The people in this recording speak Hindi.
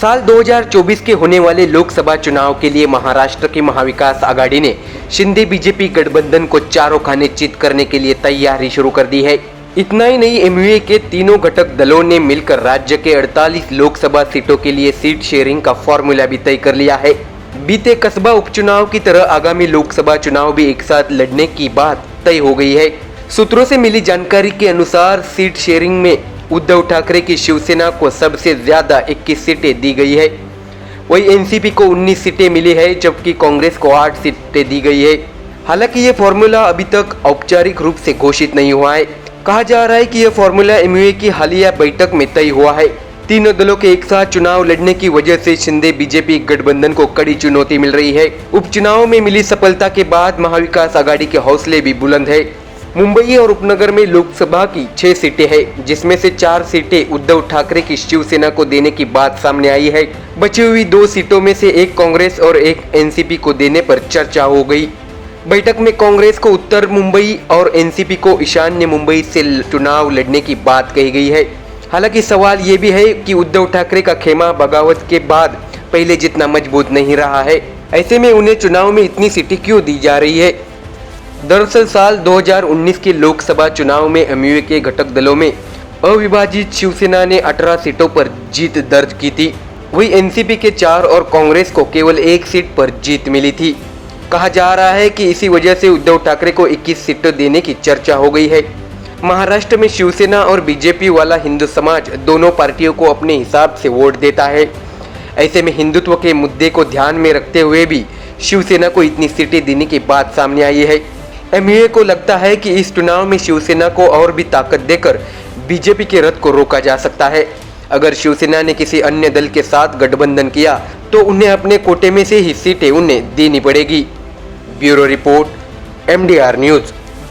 साल 2024 के होने वाले लोकसभा चुनाव के लिए महाराष्ट्र की महाविकास आघाड़ी ने शिंदे बीजेपी गठबंधन को चारों खाने चित करने के लिए तैयारी शुरू कर दी है। इतना ही नहीं, एमयूए के तीनों घटक दलों ने मिलकर राज्य के 48 लोकसभा सीटों के लिए सीट शेयरिंग का फॉर्मूला भी तय कर लिया है। बीते कस्बा उपचुनाव की तरह आगामी लोकसभा चुनाव भी एक साथ लड़ने की बात तय हो गई है। सूत्रों से मिली जानकारी के अनुसार सीट शेयरिंग में उद्धव ठाकरे की शिवसेना को सबसे ज्यादा 21 सीटें दी गई है। वही एनसीपी को 19 सीटें मिली है, जबकि कांग्रेस को 8 सीटें दी गई है। हालांकि ये फॉर्मूला अभी तक औपचारिक रूप से घोषित नहीं हुआ है। कहा जा रहा है कि यह फॉर्मूला एमयूए की हालिया बैठक में तय हुआ है। तीनों दलों के एक साथ चुनाव लड़ने की वजह से शिंदे बीजेपी गठबंधन को कड़ी चुनौती मिल रही है। उपचुनाव में मिली सफलता के बाद महाविकास आघाड़ी के हौसले भी बुलंद है। मुंबई और उपनगर में लोकसभा की 6 सीटें हैं, जिसमें से 4 सीटें उद्धव ठाकरे की शिवसेना को देने की बात सामने आई है। बची हुई 2 सीटों में से एक कांग्रेस और एक एनसीपी को देने पर चर्चा हो गई। बैठक में कांग्रेस को उत्तर मुंबई और एनसीपी को ईशान्य मुंबई से चुनाव लड़ने की बात कही गई है। हालांकि सवाल ये भी है कि उद्धव ठाकरे का खेमा बगावत के बाद पहले जितना मजबूत नहीं रहा है। ऐसे में उन्हें चुनाव में इतनी सीटें क्यों दी जा रही है? दरअसल साल 2019 के लोकसभा चुनाव में एमयूए के घटक दलों में अविभाजित शिवसेना ने 18 सीटों पर जीत दर्ज की थी। वही एनसीपी के 4 और कांग्रेस को केवल 1 सीट पर जीत मिली थी। कहा जा रहा है कि इसी वजह से उद्धव ठाकरे को 21 सीटें देने की चर्चा हो गई है। महाराष्ट्र में शिवसेना और बीजेपी वाला हिंदू समाज दोनों पार्टियों को अपने हिसाब से वोट देता है। ऐसे में हिंदुत्व के मुद्दे को ध्यान में रखते हुए भी शिवसेना को इतनी सीटें देने की बात सामने आई है। एमयूए को लगता है कि इस चुनाव में शिवसेना को और भी ताकत देकर बीजेपी के रथ को रोका जा सकता है। अगर शिवसेना ने किसी अन्य दल के साथ गठबंधन किया तो उन्हें अपने कोटे में से ही सीटें उन्हें देनी पड़ेगी। Bureau report, MDR news.